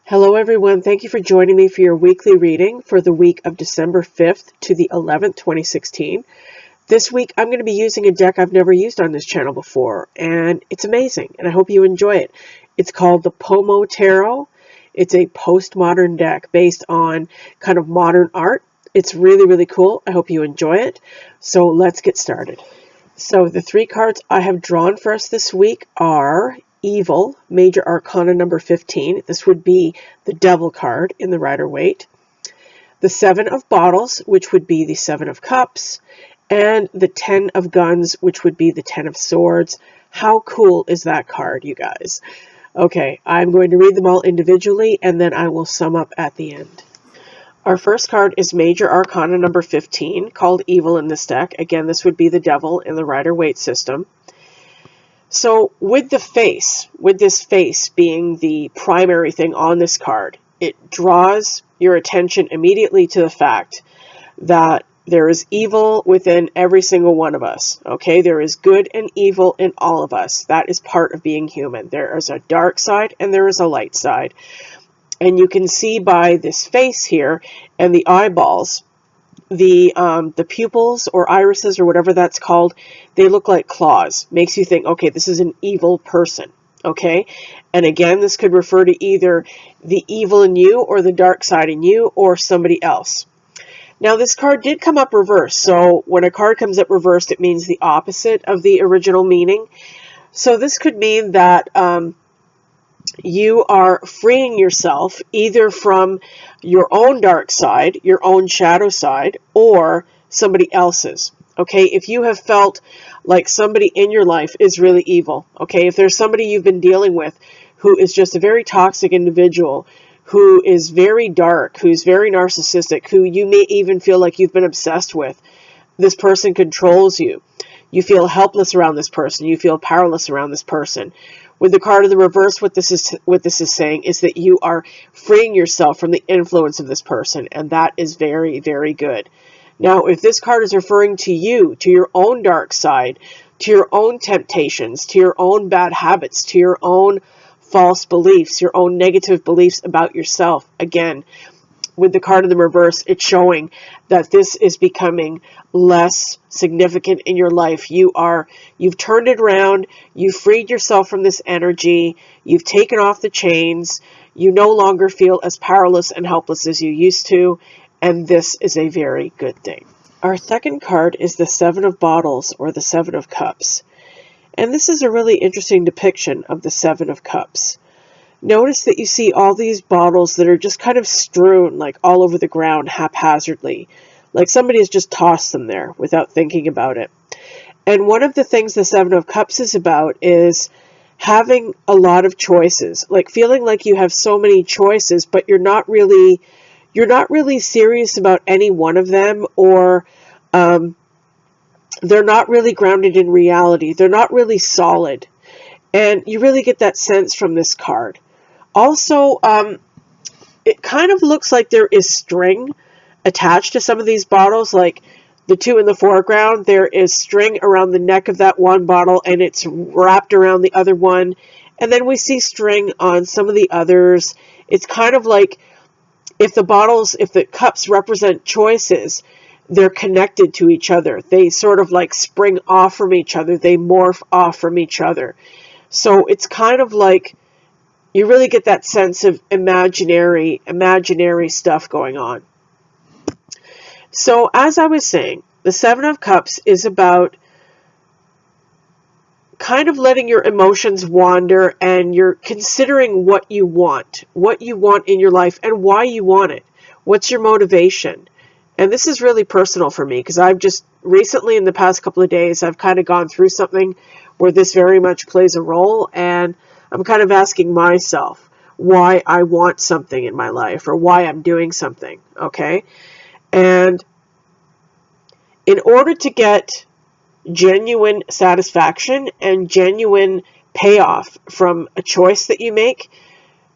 Hello everyone, thank you for joining me for your weekly reading for the week of December 5th to the 11th, 2016. This week I'm going to be using a deck I've never used on this channel before, and it's amazing, and I hope you enjoy it. It's called the Pomo Tarot. It's a postmodern deck based on kind of modern art. It's really, really cool. I hope you enjoy it. So let's get started. So the three cards I have drawn for us this week are Evil, Major Arcana number 15. This would be the Devil card in the Rider-Waite. The Seven of Bottles, which would be the Seven of Cups. And the Ten of Guns, which would be the Ten of Swords. How cool is that card, you guys? Okay, I'm going to read them all individually, and then I will sum up at the end. Our first card is Major Arcana number 15, called Evil in this deck. Again, this would be the Devil in the Rider-Waite system. So with this face being the primary thing on this card, it draws your attention immediately to the fact that there is evil within every single one of us. Okay, there is good and evil in all of us. That is part of being human. There is a dark side and there is a light side. And you can see by this face here and the eyeballs, the pupils or irises or whatever that's called, they look like claws. Makes you think, okay, this is an evil person. Okay, and again, this could refer to either the evil in you or the dark side in you or somebody else. Now, this card did come up reversed, so when a card comes up reversed, it means the opposite of the original meaning. So this could mean that you are freeing yourself either from your own dark side, your own shadow side, or somebody else's. Okay, if you have felt like somebody in your life is really evil, okay, if there's somebody you've been dealing with who is just a very toxic individual, who is very dark, who's very narcissistic, who you may even feel like you've been obsessed with, this person controls you. You feel helpless around this person. You feel powerless around this person. With the card in the reverse, what this is saying is that you are freeing yourself from the influence of this person, and that is very, very good. Now, if this card is referring to you, to your own dark side, to your own temptations, to your own bad habits, to your own false beliefs, your own negative beliefs about yourself, again, with the card in the reverse, it's showing that this is becoming less significant in your life. You've turned it around, you've freed yourself from this energy, you've taken off the chains, you no longer feel as powerless and helpless as you used to, and this is a very good thing. Our second card is the Seven of Bottles, or the Seven of Cups. And this is a really interesting depiction of the Seven of Cups. Notice that you see all these bottles that are just kind of strewn like all over the ground haphazardly, like somebody has just tossed them there without thinking about it. And one of the things the Seven of Cups is about is having a lot of choices, like feeling like you have so many choices, but you're not really serious about any one of them, or they're not really grounded in reality. They're not really solid. And you really get that sense from this card. Also, it kind of looks like there is string attached to some of these bottles, like the two in the foreground. There is string around the neck of that one bottle, and it's wrapped around the other one. And then we see string on some of the others. It's kind of like if the cups represent choices, they're connected to each other. They sort of like spring off from each other. They morph off from each other. So it's kind of like you really get that sense of imaginary stuff going on. So as I was saying, the Seven of Cups is about kind of letting your emotions wander, and you're considering what you want in your life and why you want it. What's your motivation? And this is really personal for me because I've just recently, in the past couple of days, I've kind of gone through something where this very much plays a role, and I'm kind of asking myself why I want something in my life or why I'm doing something, okay? And in order to get genuine satisfaction and genuine payoff from a choice that you make,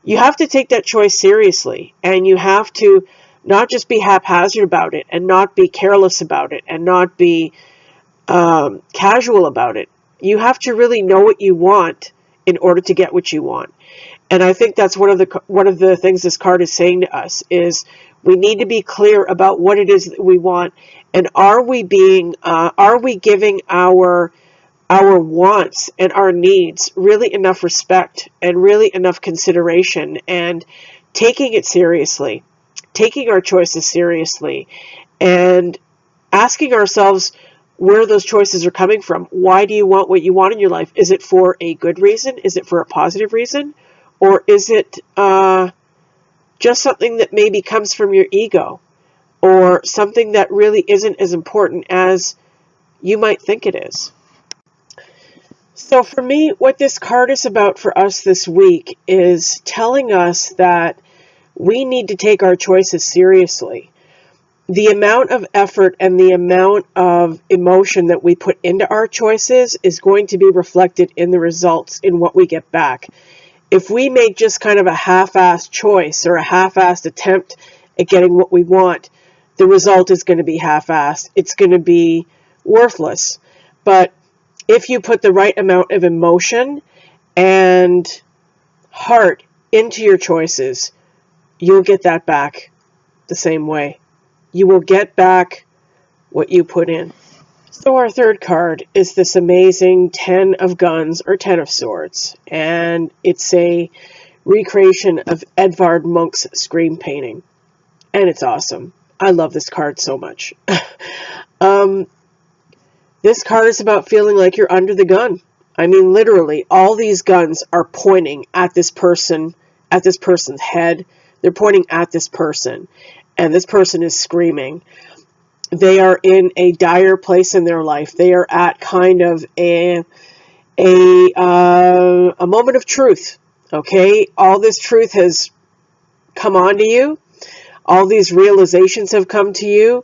you have to take that choice seriously, and you have to not just be haphazard about it, and not be careless about it, and not be casual about it. You have to really know what you want in order to get what you want. And I think that's one of the things this card is saying to us is we need to be clear about what it is that we want, and are we giving our wants and our needs really enough respect and really enough consideration, and taking it seriously, taking our choices seriously, and asking ourselves where those choices are coming from. Why do you want what you want in your life? Is it for a good reason? Is it for a positive reason? Or is it just something that maybe comes from your ego, or something that really isn't as important as you might think it is? So for me, what this card is about for us this week is telling us that we need to take our choices seriously. The amount of effort and the amount of emotion that we put into our choices is going to be reflected in the results, in what we get back. If we make just kind of a half-assed choice or a half-assed attempt at getting what we want, the result is going to be half-assed. It's going to be worthless. But if you put the right amount of emotion and heart into your choices, you'll get that back the same way. You will get back what you put in. So our third card is this amazing 10 of Guns, or 10 of Swords, and it's a recreation of Edvard Munch's Scream painting, and it's awesome. I love this card so much. This card is about feeling like you're under the gun. I mean, literally, all these guns are pointing at this person, at this person's head. They're pointing at this person, and this person is screaming. They are in a dire place in their life. They are at kind of a moment of truth. Okay, all this truth has come onto you. All these realizations have come to you.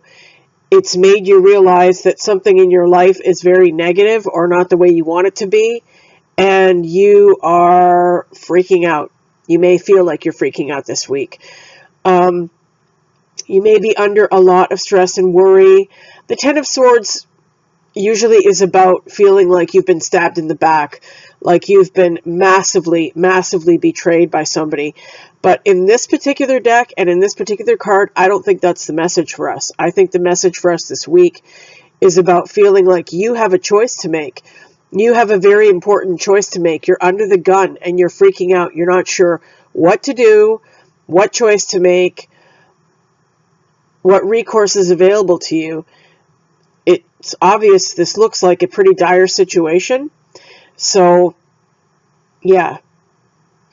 It's made you realize that something in your life is very negative or not the way you want it to be, and you are freaking out. You may feel like you're freaking out this week. You may be under a lot of stress and worry. The 10 of Swords usually is about feeling like you've been stabbed in the back, like you've been massively, massively betrayed by somebody. But in this particular deck and in this particular card, I don't think that's the message for us. I think the message for us this week is about feeling like you have a choice to make. You have a very important choice to make. You're under the gun and you're freaking out. You're not sure what to do, what choice to make, what recourse is available to you. It's obvious this looks like a pretty dire situation. So, yeah,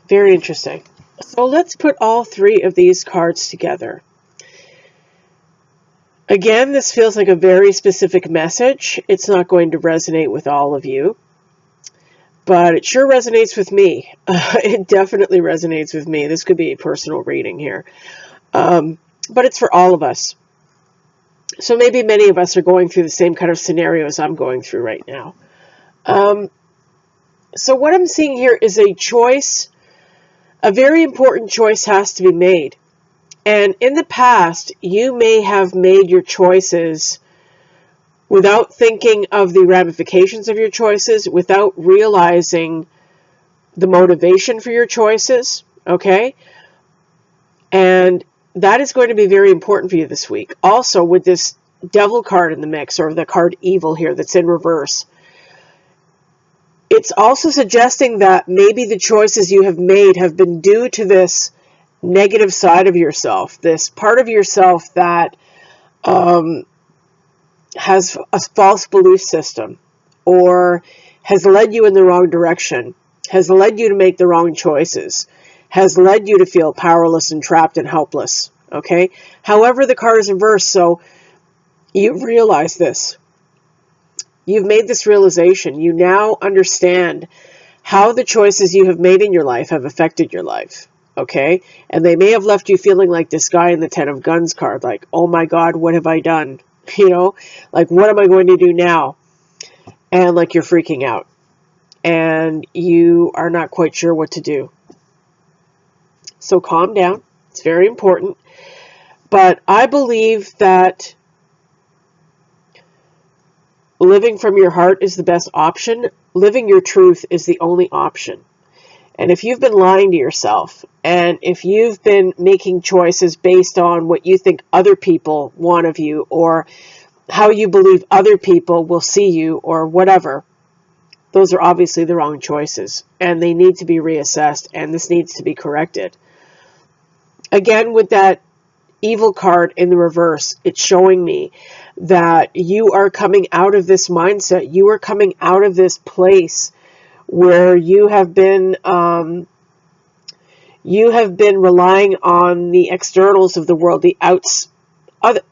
very interesting. So let's put all three of these cards together. Again, this feels like a very specific message. It's not going to resonate with all of you, but it sure resonates with me. It definitely resonates with me. This could be a personal reading here. But it's for all of us. So maybe many of us are going through the same kind of scenarios I'm going through right now. So what I'm seeing here is a choice. A very important choice has to be made. And in the past, you may have made your choices without thinking of the ramifications of your choices, without realizing the motivation for your choices, okay? And that is going to be very important for you this week. Also, with this Devil card in the mix, or the card Evil here that's in reverse, it's also suggesting that maybe the choices you have made have been due to this negative side of yourself, this part of yourself that has a false belief system, or has led you in the wrong direction, has led you to make the wrong choices, has led you to feel powerless and trapped and helpless. Okay? However, the card is reversed, so you realize this. You've made this realization. You now understand how the choices you have made in your life have affected your life. Okay? And they may have left you feeling like this guy in the 10 of Guns card, like, oh my God, what have I done? You know, like, what am I going to do now? And like you're freaking out. And you are not quite sure what to do. So calm down. It's very important. But I believe that living from your heart is the best option. Living your truth is the only option. And if you've been lying to yourself, and if you've been making choices based on what you think other people want of you, or how you believe other people will see you, or whatever, those are obviously the wrong choices, and they need to be reassessed, and this needs to be corrected. Again, with that evil card in the reverse, it's showing me that you are coming out of this mindset. You are coming out of this place where you have been relying on the externals of the world, the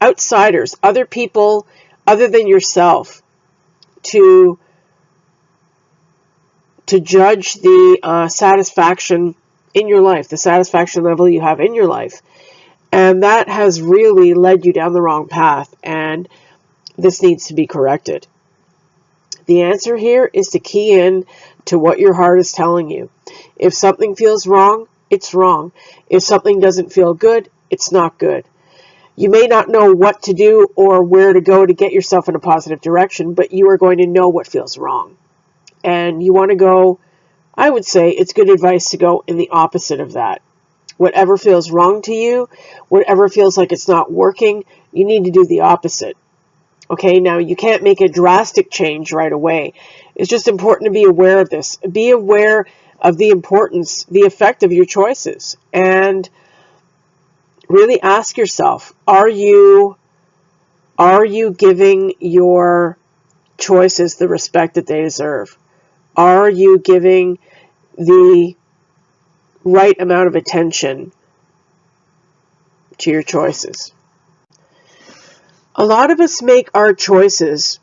outsiders, other people other than yourself, to judge the satisfaction in your life, the satisfaction level you have in your life. And that has really led you down the wrong path, and this needs to be corrected. The answer here is to key in to what your heart is telling you. If something feels wrong, it's wrong. If something doesn't feel good, it's not good. You may not know what to do or where to go to get yourself in a positive direction, but you are going to know what feels wrong. And you want to go, I would say it's good advice to go in the opposite of that. Whatever feels wrong to you, whatever feels like it's not working, you need to do the opposite. Okay, now you can't make a drastic change right away. It's just important to be aware of this. Be aware of the importance, the effect of your choices. And really ask yourself, are you giving your choices the respect that they deserve? Are you giving the right amount of attention to your choices? A lot of us make our choices,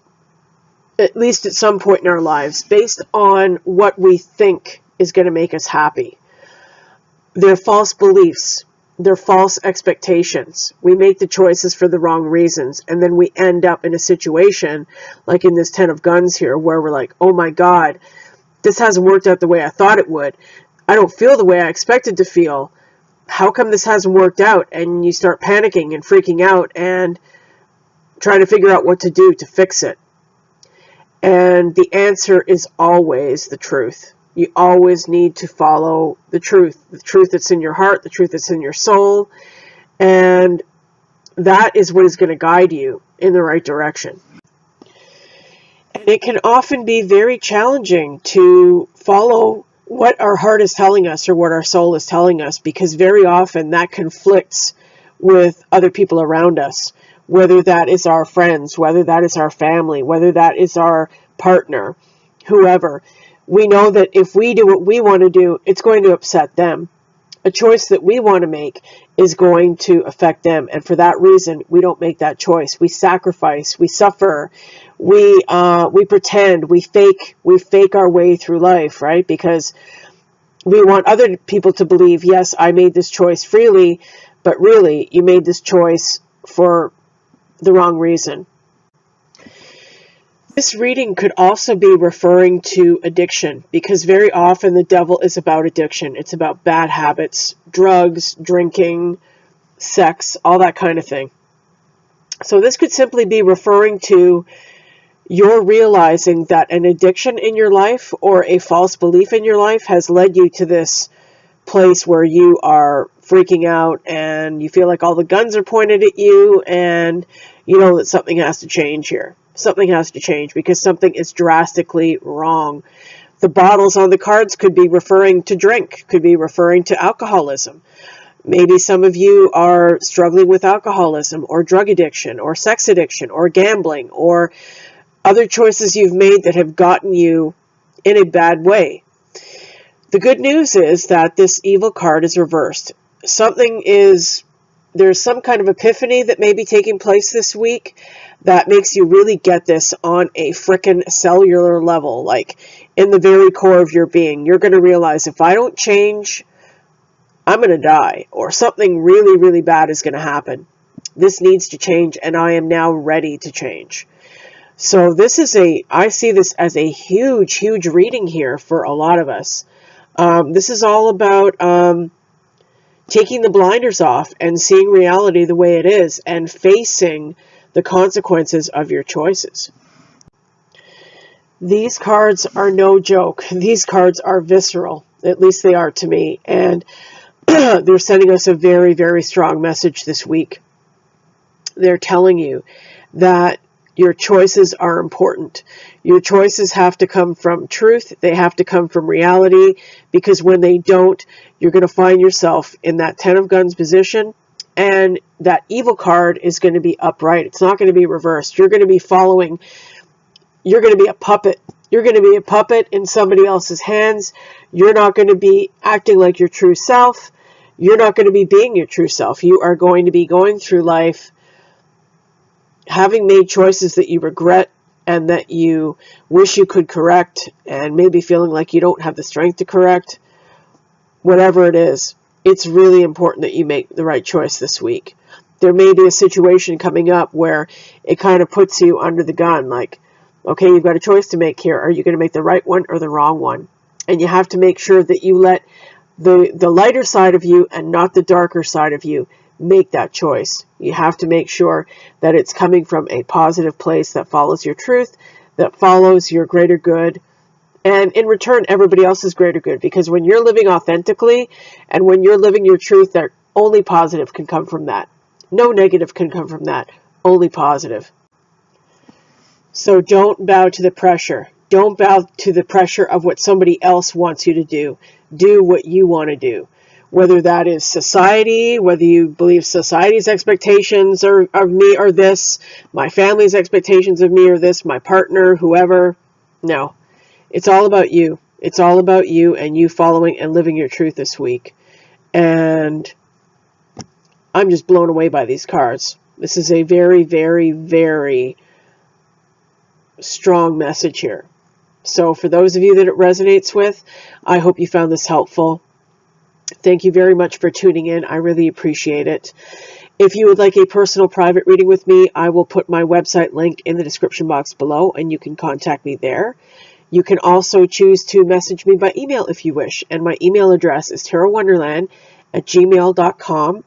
at least at some point in our lives, based on what we think is going to make us happy. They're false beliefs. They're false expectations. We make the choices for the wrong reasons, and then we end up in a situation like in this 10 of Guns here, where we're like, oh my God, this hasn't worked out the way I thought it would. I don't feel the way I expected to feel. How come this hasn't worked out? And you start panicking and freaking out and trying to figure out what to do to fix it. And the answer is always the truth. You always need to follow the truth that's in your heart, the truth that's in your soul, and that is what is going to guide you in the right direction. And it can often be very challenging to follow what our heart is telling us or what our soul is telling us, because very often that conflicts with other people around us, whether that is our friends, whether that is our family, whether that is our partner, whoever. We know that if we do what we want to do, it's going to upset them. A choice that we want to make is going to affect them. And for that reason, we don't make that choice. We sacrifice, we suffer, we pretend, we fake our way through life, right? Because we want other people to believe, yes, I made this choice freely, but really you made this choice for the wrong reason. This reading could also be referring to addiction, because very often the devil is about addiction. It's about bad habits, drugs, drinking, sex, all that kind of thing. So this could simply be referring to your realizing that an addiction in your life or a false belief in your life has led you to this place where you are freaking out and you feel like all the guns are pointed at you, and you know that something has to change here. Something has to change because something is drastically wrong. The bottles on the cards could be referring to drink, could be referring to alcoholism. Maybe some of you are struggling with alcoholism or drug addiction or sex addiction or gambling or other choices you've made that have gotten you in a bad way. The good news is that this evil card is reversed. There's some kind of epiphany that may be taking place this week that makes you really get this on a frickin' cellular level, like in the very core of your being. You're going to realize, if I don't change, I'm going to die, or something really, really bad is going to happen. This needs to change, and I am now ready to change. So I see this as a huge, huge reading here for a lot of us. This is all about taking the blinders off and seeing reality the way it is and facing the consequences of your choices. These cards are no joke. These cards are visceral. At least they are to me. And they're sending us a very, very strong message this week. They're telling you that your choices are important. Your choices have to come from truth. They have to come from reality, because when they don't, you're going to find yourself in that 10 of Guns position, and that evil card is going to be upright. It's not going to be reversed. You're going to be following. You're going to be a puppet. You're going to be a puppet in somebody else's hands. You're not going to be acting like your true self. You're not going to be being your true self. You are going to be going through life having made choices that you regret and that you wish you could correct, and maybe feeling like you don't have the strength to correct. Whatever it is, it's really important that you make the right choice this week. There may be a situation coming up where it kind of puts you under the gun, like, okay, you've got a choice to make here. Are you going to make the right one or the wrong one? And you have to make sure that you let the lighter side of you and not the darker side of you make that choice. You have to make sure that it's coming from a positive place that follows your truth, that follows your greater good, and in return, everybody else's greater good. Because when you're living authentically and when you're living your truth, that only positive can come from that. No negative can come from that. Only positive. So don't bow to the pressure. Don't bow to the pressure of what somebody else wants you to do. Do what you want to do. Whether that is society, whether you believe society's expectations of me are this, my family's expectations of me are this, my partner, whoever. No, it's all about you. It's all about you and you following and living your truth this week. And I'm just blown away by these cards. This is a very, very, very strong message here. So for those of you that it resonates with, I hope you found this helpful. Thank you very much for tuning in. I really appreciate it. If you would like a personal private reading with me, I will put my website link in the description box below, and you can contact me there. You can also choose to message me by email if you wish, and my email address is tarotwonderland@gmail.com.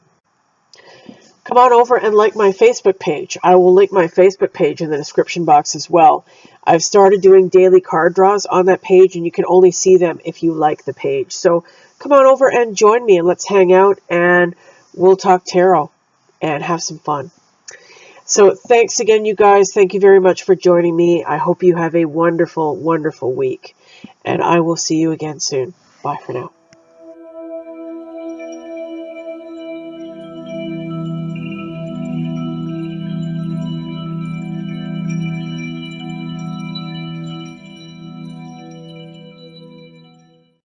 Come on over and like my Facebook page. I will link my Facebook page in the description box as well. I've started doing daily card draws on that page, and you can only see them if you like the page. So come on over and join me, and let's hang out, and we'll talk tarot and have some fun. So thanks again, you guys. Thank you very much for joining me. I hope you have a wonderful, wonderful week, and I will see you again soon. Bye for now.